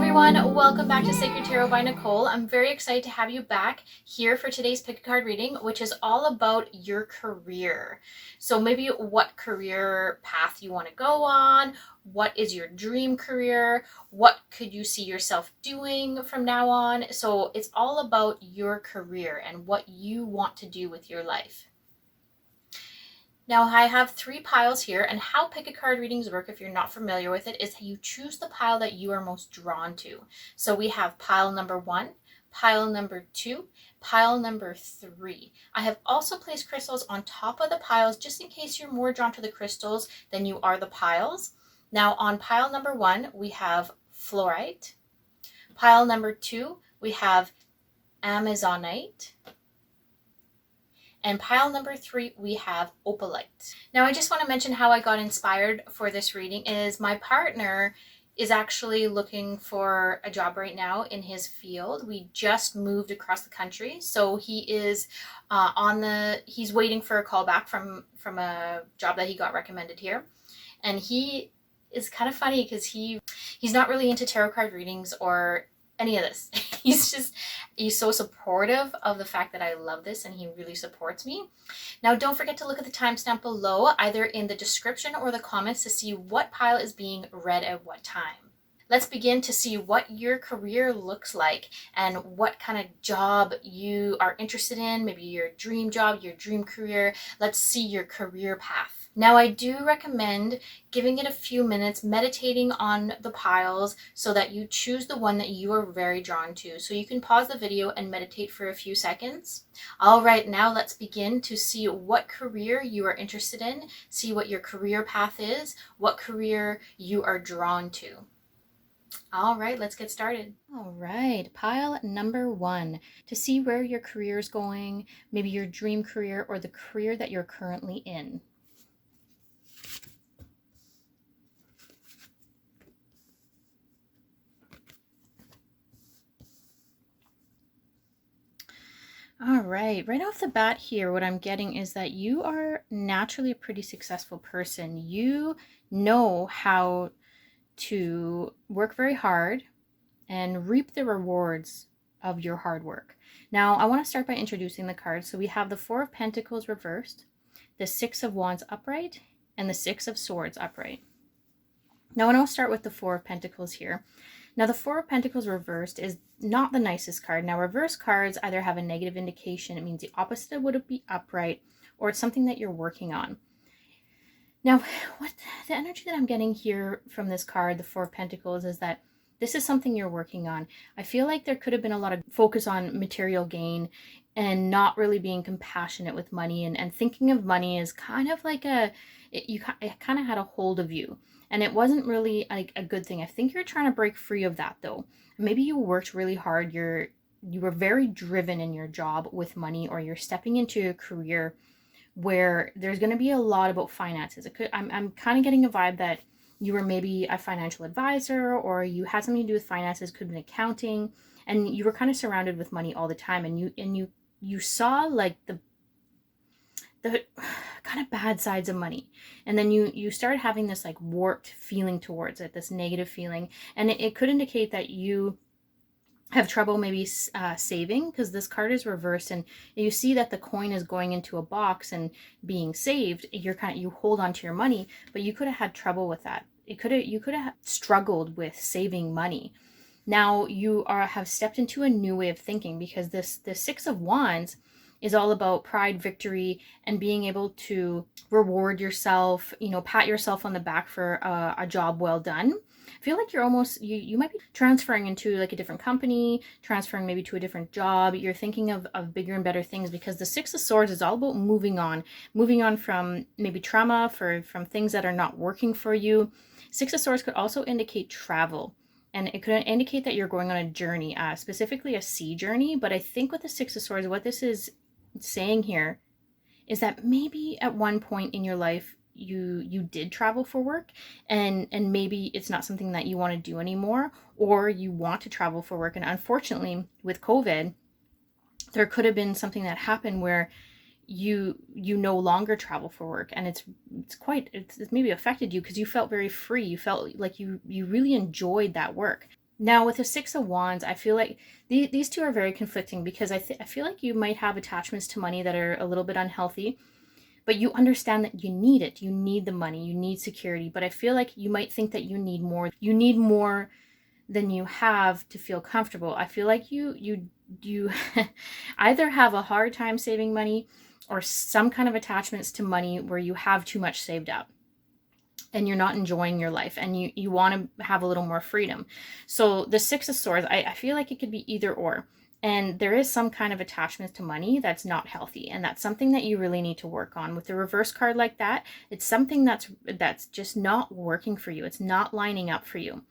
everyone, welcome back to Sacred Tarot by Nicole. I'm very excited to have you back here for today's pick a card reading, which is all about your career. So maybe what career path you want to go on, what is your dream career, what could you see yourself doing from now on. So it's all about your career and what you want to do with your life. Now I have 3 piles here, and how pick a card readings work, if you're not familiar with it, is you choose the pile that you are most drawn to. So we have pile number 1, pile number 2, pile number 3. I have also placed crystals on top of the piles just in case you're more drawn to the crystals than you are the piles. Now on pile number 1, we have fluorite. Pile number 2, we have amazonite. And pile number 3, we have opalite. Now I just want to mention how I got inspired for this reading is my partner is actually looking for a job right now in his field. We just moved across the country, so he is he's waiting for a call back from a job that he got recommended here. And he is kind of funny because he's not really into tarot card readings or any of this. He's so supportive of the fact that I love this, and he really supports me. Now don't forget to look at the timestamp below, either in the description or the comments, to see what pile is being read at what time. Let's begin to see what your career looks like and what kind of job you are interested in, maybe your dream job, your dream career. Let's see your career path. Now I do recommend giving it a few minutes, meditating on the piles so that you choose the one that you are very drawn to. So you can pause the video and meditate for a few seconds. All right, now let's begin to see what career you are interested in, see what your career path is, what career you are drawn to. All right, let's get started. All right, pile number 1, to see where your career is going, maybe your dream career or the career that you're currently in. All right off the bat here, what I'm getting is that you are naturally a pretty successful person. You know how to work very hard and reap the rewards of your hard work. Now, I want to start by introducing the cards. So we have the 4 of Pentacles reversed, the 6 of Wands upright, and the 6 of Swords upright. Now, I want to start with the 4 of Pentacles here. Now, the 4 of Pentacles reversed is not the nicest card. Now, reverse cards either have a negative indication, it means the opposite would be upright, or it's something that you're working on. Now, what the energy that I'm getting here from this card, the 4 of Pentacles, is that this is something you're working on. I feel like there could have been a lot of focus on material gain and not really being compassionate with money, and thinking of money as kind of like it kind of had a hold of you. And it wasn't really like a good thing. I think you're trying to break free of that though. Maybe you worked really hard. You were very driven in your job with money, or you're stepping into a career where there's going to be a lot about finances. I'm kind of getting a vibe that you were maybe a financial advisor, or you had something to do with finances, could have been accounting, and you were kind of surrounded with money all the time, and you saw like the kind of bad sides of money, and then you started having this like warped feeling towards it, this negative feeling, and it could indicate that you have trouble maybe saving, because this card is reversed and you see that the coin is going into a box and being saved. You hold on to your money, but you could have had trouble with that. You could have struggled with saving money. Now you have stepped into a new way of thinking, because the 6 of Wands is all about pride, victory, and being able to reward yourself, pat yourself on the back for a job well done. I feel like you're almost, you might be transferring into like a different company, transferring maybe to a different job. You're thinking of bigger and better things, because the 6 of Swords is all about moving on from maybe trauma, from things that are not working for you. 6 of Swords could also indicate travel. And it could indicate that you're going on a journey, specifically a sea journey. But I think with the 6 of Swords, what this is saying here is that maybe at one point in your life you did travel for work, and maybe it's not something that you want to do anymore, or you want to travel for work. And unfortunately with COVID, there could have been something that happened where you no longer travel for work, and it's maybe affected you because you felt very free. You felt like you really enjoyed that work. Now with the Six of Wands, I feel like these two are very conflicting, because I feel like you might have attachments to money that are a little bit unhealthy, but you understand that you need it. You need the money, you need security, but I feel like you might think that you need more. You need more than you have to feel comfortable. I feel like you either have a hard time saving money, or some kind of attachments to money where you have too much saved up and you're not enjoying your life, and you want to have a little more freedom. So the Six of Swords, I feel like it could be either or. And there is some kind of attachment to money that's not healthy, and that's something that you really need to work on. With the reverse card like that, it's something that's just not working for you. It's not lining up for you.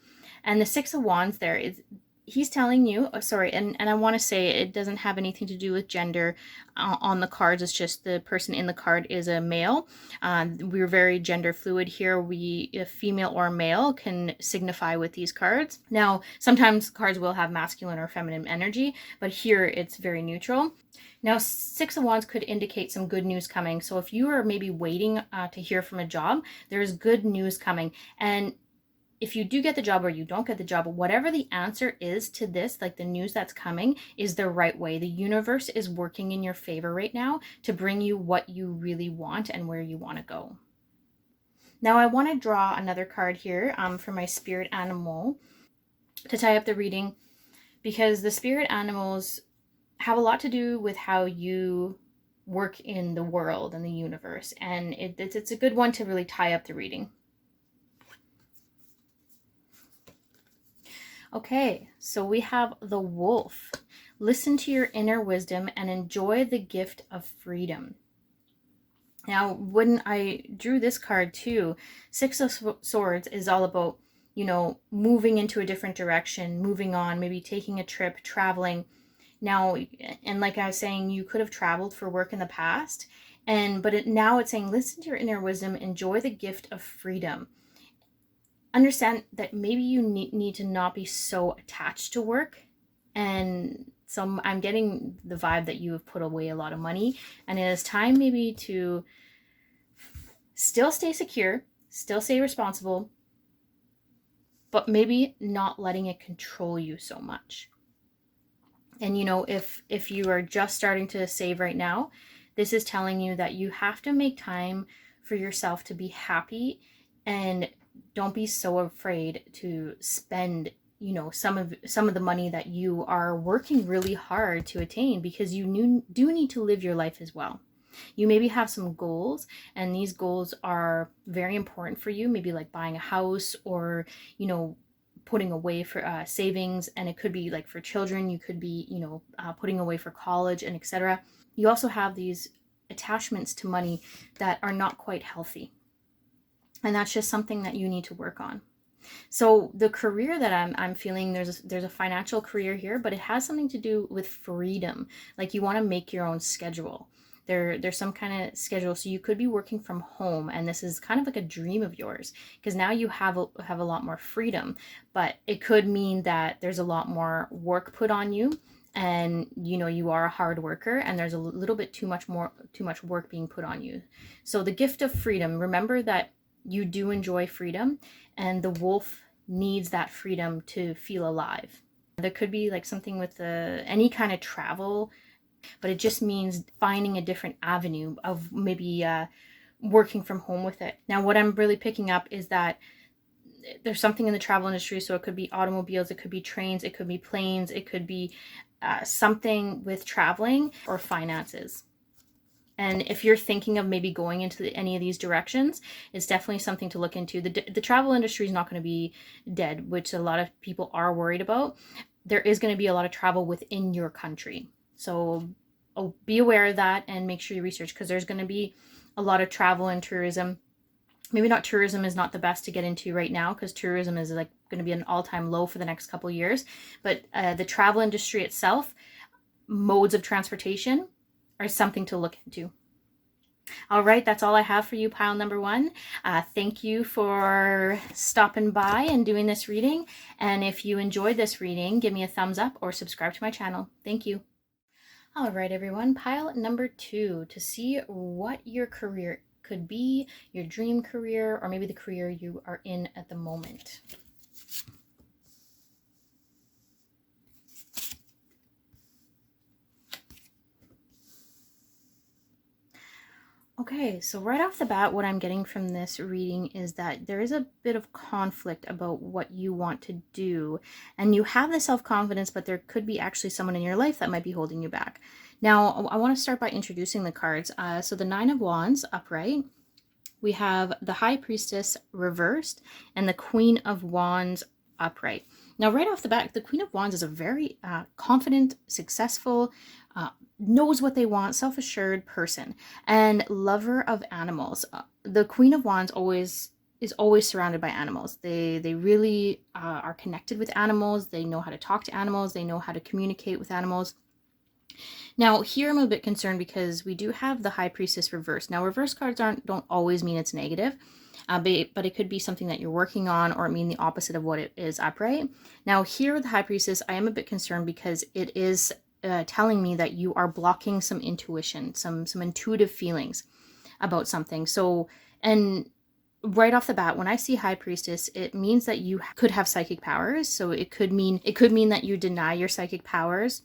And the Six of Wands there is, he's telling you, oh, sorry, and I want to say it doesn't have anything to do with gender on the cards. It's just the person in the card is a male. We're very gender fluid here. A female or male can signify with these cards. Now, sometimes cards will have masculine or feminine energy, but here it's very neutral. Now, Six of Wands could indicate some good news coming. So if you are maybe waiting to hear from a job, there's good news coming. And if you do get the job or you don't get the job, whatever the answer is to this, like the news that's coming, is the right way. The universe is working in your favor right now to bring you what you really want and where you want to go. Now I want to draw another card here for my spirit animal to tie up the reading, because the spirit animals have a lot to do with how you work in the world and the universe, and it's a good one to really tie up the reading. Okay, so we have the Wolf. Listen to your inner wisdom and enjoy the gift of freedom. Now, when I drew this card too, Six of Swords is all about, moving into a different direction, moving on, maybe taking a trip, traveling. Now, and like I was saying, you could have traveled for work in the past, but now it's saying, listen to your inner wisdom, enjoy the gift of freedom. Understand that maybe you need to not be so attached to work. And so I'm getting the vibe that you have put away a lot of money, and it is time maybe to still stay secure, still stay responsible, but maybe not letting it control you so much. And if you are just starting to save right now, this is telling you that you have to make time for yourself to be happy, and don't be so afraid to spend, some of the money that you are working really hard to attain, because you do need to live your life as well. You maybe have some goals, and these goals are very important for you, maybe like buying a house, or, putting away for savings, and it could be like for children, you could be, putting away for college and etc. You also have these attachments to money that are not quite healthy. And that's just something that you need to work on. So the career that I'm feeling, there's a financial career here, but it has something to do with freedom. Like you want to make your own schedule. There's some kind of schedule. So you could be working from home, and this is kind of like a dream of yours, because now you have a lot more freedom. But it could mean that there's a lot more work put on you, and you are a hard worker, and there's a little bit too much work being put on you. So the gift of freedom, remember that you do enjoy freedom, and the wolf needs that freedom to feel alive. There could be like something with any kind of travel, but it just means finding a different avenue of maybe working from home with it. Now, what I'm really picking up is that there's something in the travel industry. So it could be automobiles, it could be trains, it could be planes, it could be something with traveling or finances. And if you're thinking of maybe going into any of these directions, it's definitely something to look into. The travel industry is not going to be dead, which a lot of people are worried about. There is going to be a lot of travel within your country. So be aware of that and make sure you research, because there's going to be a lot of travel and tourism. Maybe not tourism is not the best to get into right now, because tourism is like going to be an all-time low for the next couple of years. But the travel industry itself, modes of transportation, are something to look into. All right, that's all I have for you, pile number one. Thank you for stopping by and doing this reading. And if you enjoyed this reading, give me a thumbs up or subscribe to my channel. Thank you. All right, everyone, pile number two, to see what your career could be, your dream career, or maybe the career you are in at the moment. Okay, so right off the bat, what I'm getting from this reading is that there is a bit of conflict about what you want to do. And you have the self-confidence, but there could be actually someone in your life that might be holding you back. Now, I want to start by introducing the cards. So the Nine of Wands upright. We have the High Priestess reversed and the Queen of Wands upright. Now, right off the bat, the Queen of Wands is a very confident, successful, knows what they want, self-assured person and lover of animals. The Queen of Wands is always surrounded by animals. They really are connected with animals. They know how to talk to animals. They know how to communicate with animals. Now, here I'm a bit concerned because we do have the High Priestess reversed. Now, reverse cards don't always mean it's negative, but it could be something that you're working on, or it mean the opposite of what it is upright. Now, here with the High Priestess, I am a bit concerned because it is telling me that you are blocking some intuition, some intuitive feelings about something. So, and right off the bat, when I see High Priestess, it means that you could have psychic powers. So it could mean that you deny your psychic powers,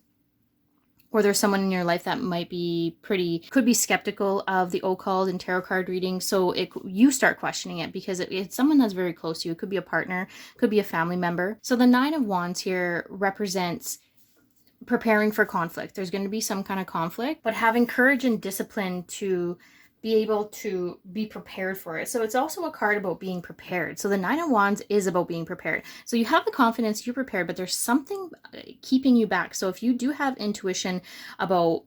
or there's someone in your life that might be could be skeptical of the occult and tarot card reading. So you start questioning it because it's someone that's very close to you. It could be a partner, could be a family member. So the Nine of Wands here represents preparing for conflict. There's going to be some kind of conflict, but having courage and discipline to be able to be prepared for it. So it's also a card about being prepared. So the Nine of Wands is about being prepared. So you have the confidence, you're prepared, but there's something keeping you back. So if you do have intuition about,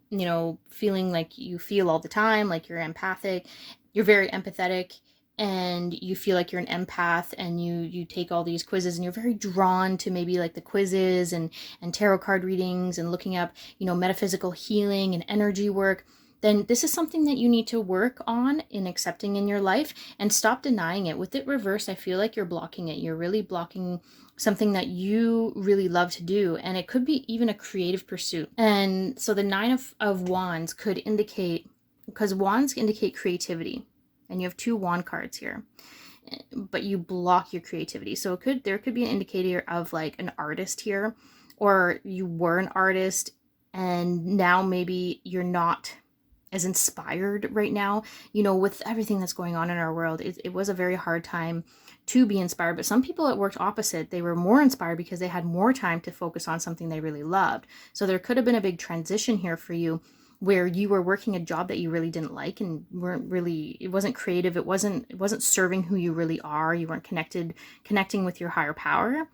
feeling like you feel all the time, like you're empathic, you're very empathetic, and you feel like you're an empath, and you take all these quizzes and you're very drawn to maybe like the quizzes and tarot card readings and looking up, metaphysical healing and energy work, then this is something that you need to work on in accepting in your life and stop denying it. With it reversed, I feel like you're blocking it. You're really blocking something that you really love to do. And it could be even a creative pursuit. And so the Nine of Wands could indicate, because wands indicate creativity. And you have two wand cards here, but you block your creativity. So there could be an indicator of like an artist here, or you were an artist and now maybe you're not as inspired right now, with everything that's going on in our world. It was a very hard time to be inspired, but some people it worked opposite. They were more inspired because they had more time to focus on something they really loved. So there could have been a big transition here for you where you were working a job that you really didn't like and it wasn't creative. It wasn't serving who you really are. You weren't connecting with your higher power.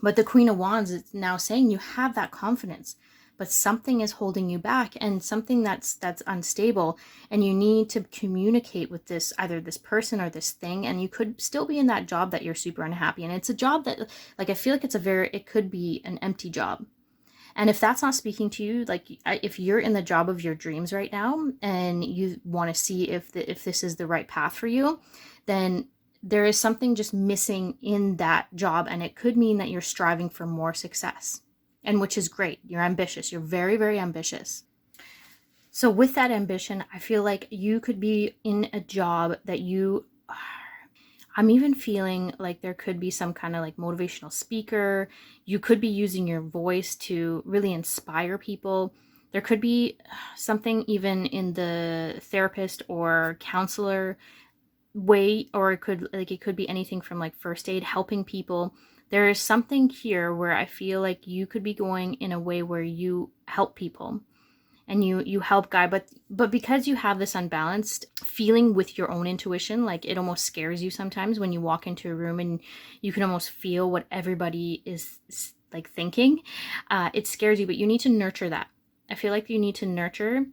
But the Queen of Wands is now saying you have that confidence, but something is holding you back, and something that's unstable, and you need to communicate with either this person or this thing. And you could still be in that job that you're super unhappy, and it's a job that, like, I feel like it could be an empty job. And if that's not speaking to you, like if you're in the job of your dreams right now and you want to see if this is the right path for you, then there is something just missing in that job, and it could mean that you're striving for more success. And which is great. You're ambitious. You're very, very ambitious. So with that ambition, I feel like you could be in a job that I'm even feeling like there could be some kind of like motivational speaker. You could be using your voice to really inspire people. There could be something even in the therapist or counselor way, or it could be anything from like first aid, helping people. There is something here where I feel like you could be going in a way where you help people and you help guide, but because you have this unbalanced feeling with your own intuition, like it almost scares you sometimes when you walk into a room and you can almost feel what everybody is like thinking. It scares you, but you need to nurture that. I feel like you need to nurture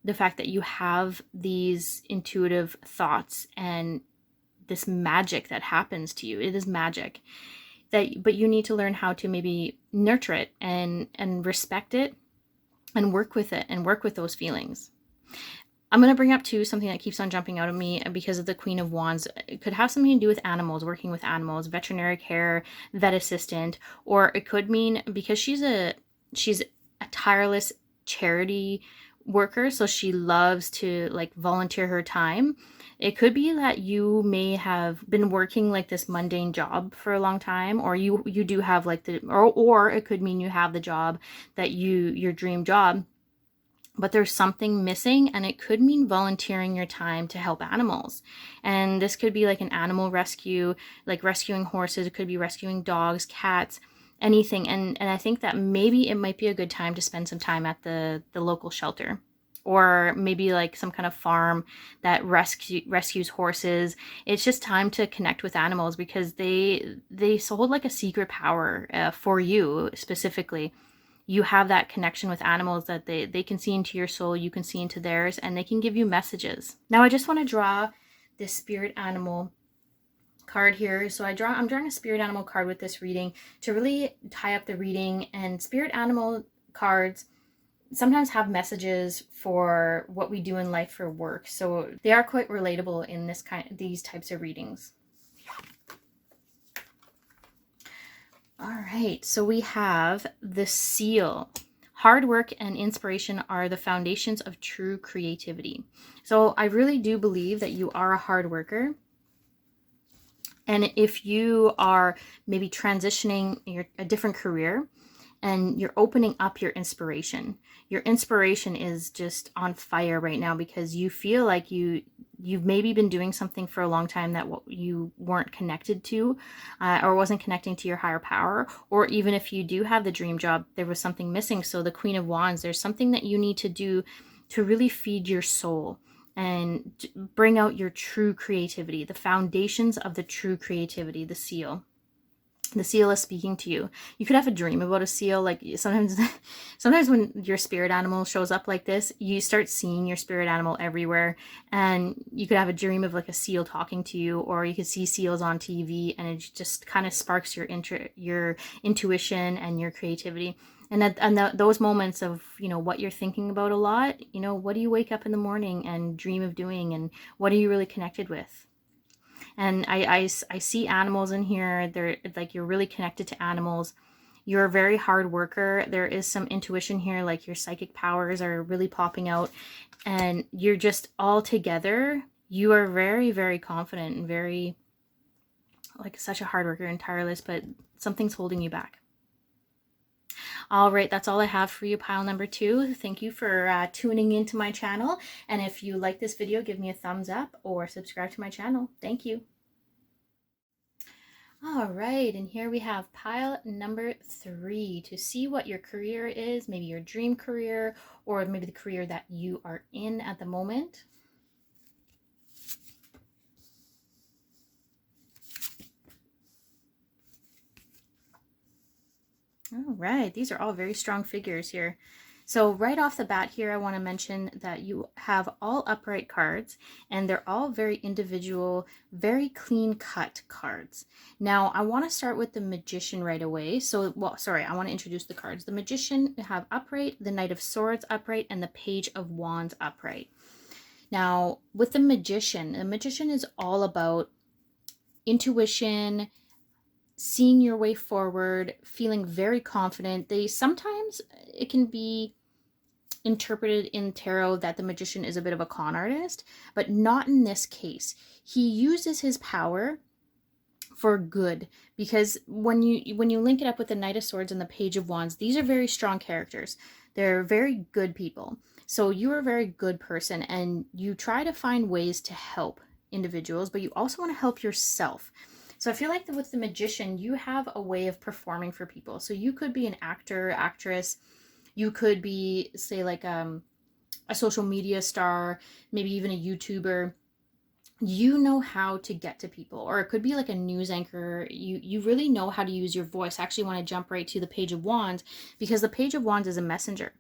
the fact that you have these intuitive thoughts and this magic that happens to you. It is magic. But you need to learn how to maybe nurture it and respect it and work with it and work with those feelings. I'm going to bring up too something that keeps on jumping out at me because of the Queen of Wands. It could have something to do with animals, working with animals, veterinary care, vet assistant, or it could mean because she's a tireless charity worker, so she loves to like volunteer her time. It could be that you may have been working like this mundane job for a long time, or you do have like or it could mean you have the job that your dream job, but there's something missing, and it could mean volunteering your time to help animals. And this could be like an animal rescue, like rescuing horses. It could be rescuing dogs, cats, anything. And I think that maybe it might be a good time to spend some time at the local shelter, or maybe like some kind of farm that rescues horses. It's just time to connect with animals, because they hold like a secret power for you specifically. You have that connection with animals that they can see into your soul, you can see into theirs, and they can give you messages. Now I just want to draw this spirit animal card here. So I'm drawing a spirit animal card with this reading to really tie up the reading. And spirit animal cards sometimes have messages for what we do in life for work, so they are quite relatable in these types of readings. All right, so we have the seal. Hard work and inspiration are the foundations of true creativity. So I really do believe that you are a hard worker. And if you are maybe transitioning a different career, and you're opening up your inspiration is just on fire right now, because you feel like you've maybe been doing something for a long time that you weren't connected to, or wasn't connecting to your higher power. Or even if you do have the dream job, there was something missing. So the Queen of Wands, there's something that you need to do to really feed your soul and bring out your true creativity, the foundations of the true creativity, the seal. The seal is speaking to you. You could have a dream about a seal. Like sometimes when your spirit animal shows up like this, you start seeing your spirit animal everywhere. And you could have a dream of like a seal talking to you, or you could see seals on TV, and it just kind of sparks your intuition and your creativity. And those moments of, what you're thinking about a lot, what do you wake up in the morning and dream of doing, and what are you really connected with? And I see animals in here. They're like, you're really connected to animals. You're a very hard worker. There is some intuition here, like your psychic powers are really popping out, and you're just all together. You are very, very confident and very, like, such a hard worker and tireless, but something's holding you back. All right, that's all I have for you, pile number 2. Thank you for tuning into my channel. And if you like this video, give me a thumbs up or subscribe to my channel. Thank you. All right, and here we have pile number 3 to see what your career is, maybe your dream career, or maybe the career that you are in at the moment. All right, these are all very strong figures here. So right off the bat here, I want to mention that you have all upright cards, and they're all very individual, very clean cut cards. Now, I want to start with the Magician right away. So, I want to introduce the cards. The Magician have upright, the Knight of Swords upright, and the Page of Wands upright. Now, with the Magician is all about intuition, seeing your way forward, feeling very confident. Sometimes it can be interpreted in tarot that the Magician is a bit of a con artist, but not in this case. He uses his power for good, because when you link it up with the Knight of Swords and the Page of Wands, these are very strong characters. They're very good people. So you're a very good person, and you try to find ways to help individuals, but you also want to help yourself. So I feel like with the Magician, you have a way of performing for people. So you could be an actor, actress. You could be, say, like a social media star, maybe even a YouTuber. You know how to get to people. Or it could be like a news anchor. You really know how to use your voice. I actually want to jump right to the Page of Wands, because the Page of Wands is a messenger.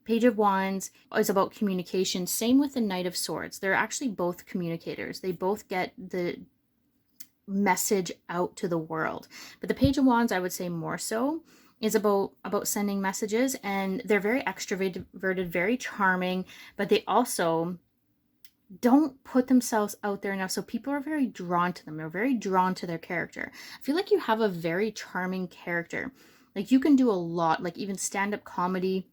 Page of Wands is about communication. Same with the Knight of Swords. They're actually both communicators. They both get the message out to the world. But the Page of Wands, I would say more so, is about sending messages, and they're very extroverted, very charming, but they also don't put themselves out there enough, so people are very drawn to them. They're very drawn to their character. I feel like you have a very charming character. Like, you can do a lot, like even stand-up comedy.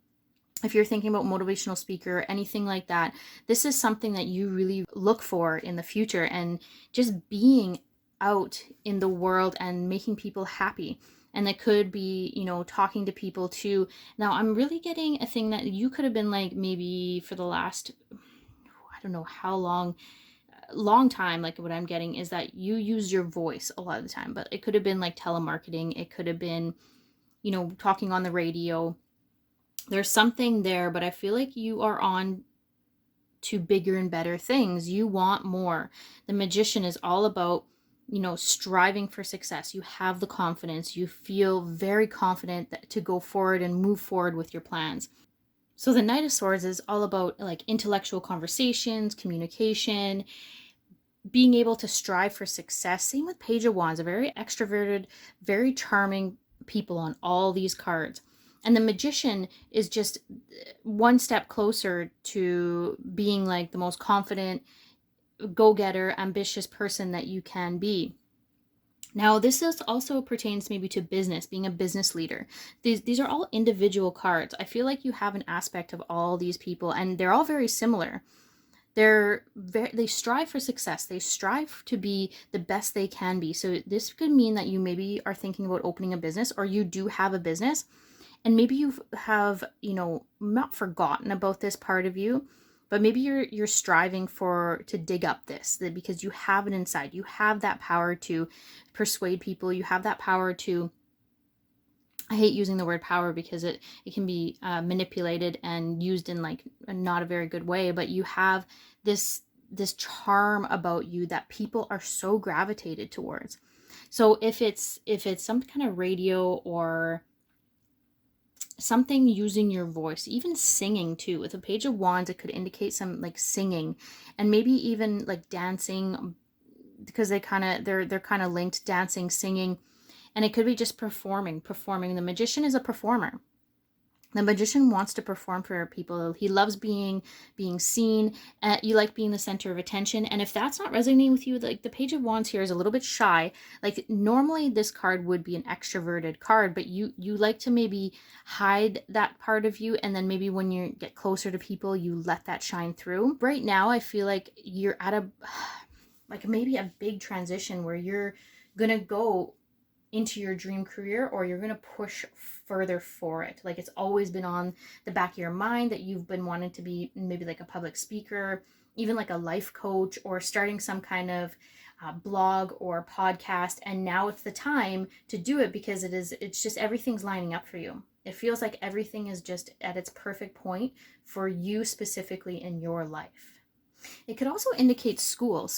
If you're thinking about motivational speaker, anything like that, this is something that you really look for in the future. And just being out in the world and making people happy. And that could be, you know, talking to people too. Now, I'm really getting a thing that you could have been like, maybe for the last, I don't know how long time, like what I'm getting is that you use your voice a lot of the time, but it could have been like telemarketing. It could have been, you know, talking on the radio. There's something there, but I feel like you are on to bigger and better things. You want more. The Magician is all about, you know, striving for success. You have the confidence. You feel very confident to go forward and move forward with your plans. So the Knight of Swords is all about like intellectual conversations, communication, being able to strive for success. Same with Page of Wands, a very extroverted, very charming people on all these cards. And the Magician is just one step closer to being like the most confident, go-getter, ambitious person that you can be. Now, this is also pertains maybe to business, being a business leader. These are all individual cards. I feel like you have an aspect of all these people, and they're all very similar. They strive for success. They strive to be the best they can be. So this could mean that you maybe are thinking about opening a business, or you do have a business, and maybe you have, you know, not forgotten about this part of you, but maybe you're striving to dig up this, because you have it inside. You have that power to persuade people. You have that power to, I hate using the word power because it can be manipulated and used in like not a very good way, but you have this charm about you that people are so gravitated towards. So if it's some kind of radio or something using your voice, even singing too. With a Page of Wands, it could indicate some like singing, and maybe even like dancing, because they're kind of linked, dancing, singing, and it could be just performing. The Magician is a performer. The Magician wants to perform for people. He loves being seen. You like being the center of attention. And if that's not resonating with you, like the Page of Wands here is a little bit shy. Like normally this card would be an extroverted card, but you like to maybe hide that part of you. And then maybe when you get closer to people, you let that shine through. Right now, I feel like you're at like maybe a big transition where you're going to go into your dream career, or you're going to push further for it. Like it's always been on the back of your mind that you've been wanting to be maybe like a public speaker, even like a life coach, or starting some kind of blog or podcast. And now it's the time to do it, because it's just everything's lining up for you. It feels like everything is just at its perfect point for you specifically in your life. It could also indicate school,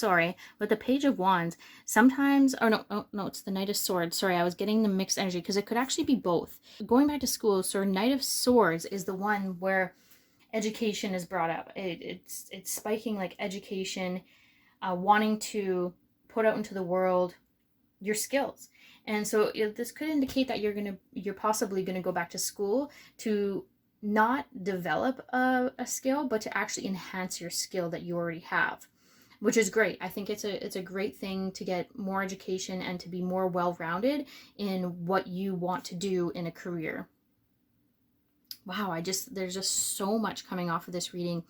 but the Page of Wands sometimes, it's the Knight of Swords. Sorry, I was getting the mixed energy, because it could actually be both. Going back to school, so Knight of Swords is the one where education is brought up. It's spiking like education, wanting to put out into the world your skills. And so this could indicate that you're possibly gonna go back to school to not develop a skill, but to actually enhance your skill that you already have, which is great. I think it's a great thing to get more education and to be more well-rounded in what you want to do in a career. Wow, there's just so much coming off of this reading.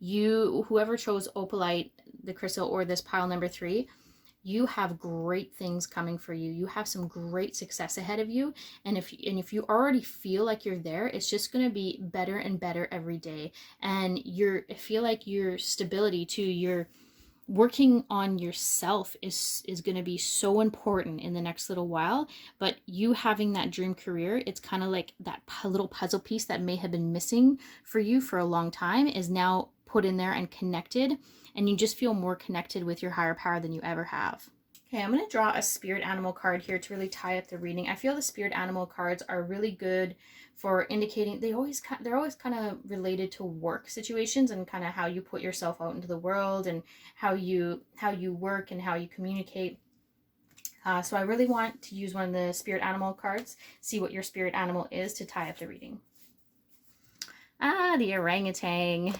Whoever chose Opalite, the crystal, or this pile number 3, you have great things coming for you. You have some great success ahead of you. And if you already feel like you're there, it's just going to be better and better every day. And I feel like your stability too, your working on yourself is going to be so important in the next little while. But you having that dream career, it's kind of like that little puzzle piece that may have been missing for you for a long time is now put in there and connected, and you just feel more connected with your higher power than you ever have. Okay, I'm going to draw a spirit animal card here to really tie up the reading. I feel the spirit animal cards are really good for indicating, they're always kind of related to work situations and kind of how you put yourself out into the world and how you work and how you communicate. So I really want to use one of the spirit animal cards, see what your spirit animal is, to tie up the reading. The orangutan.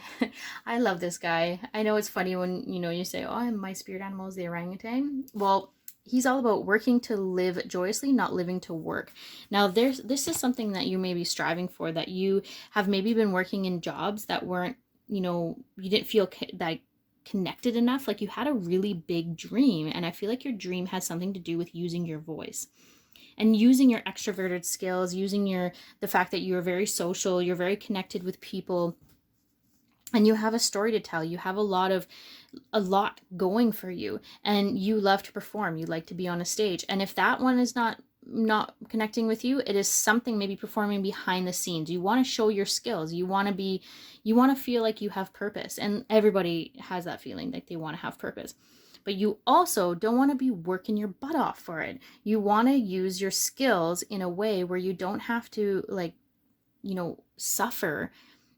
I love this guy. I know it's funny when, you say, oh, my spirit animal is the orangutan. Well, he's all about working to live joyously, not living to work. Now, this is something that you may be striving for, that you have maybe been working in jobs that weren't, you didn't feel like connected enough. Like you had a really big dream, and I feel like your dream has something to do with using your voice and using your extroverted skills, using the fact that you're very social, you're very connected with people, and you have a story to tell. You have a lot going for you, and you love to perform. You like to be on a stage. And if that one is not connecting with you, it is something maybe performing behind the scenes. You want to show your skills. You want to feel like you have purpose. And everybody has that feeling, like they want to have purpose. But you also don't want to be working your butt off for it. You want to use your skills in a way where you don't have to, like, suffer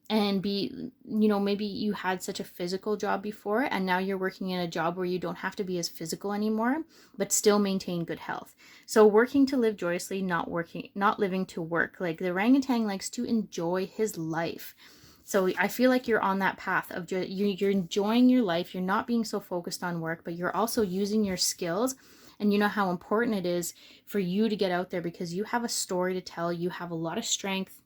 and be, maybe you had such a physical job before, and now you're working in a job where you don't have to be as physical anymore, but still maintain good health. So working to live joyously, not living to work. Like the orangutan likes to enjoy his life. So I feel like you're on that path of you're enjoying your life. You're not being so focused on work, but you're also using your skills. And you know how important it is for you to get out there, because you have a story to tell. You have a lot of strength.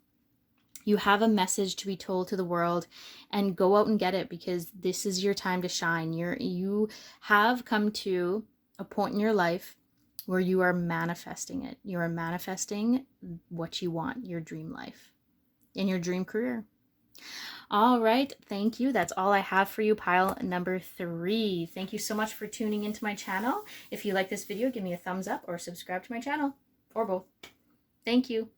You have a message to be told to the world, and go out and get it, because this is your time to shine. You have come to a point in your life where you are manifesting it. You are manifesting what you want, your dream life and your dream career. All right, thank you. That's all I have for you, pile number 3. Thank you so much for tuning into my channel. If you like this video, give me a thumbs up or subscribe to my channel, or both. Thank you.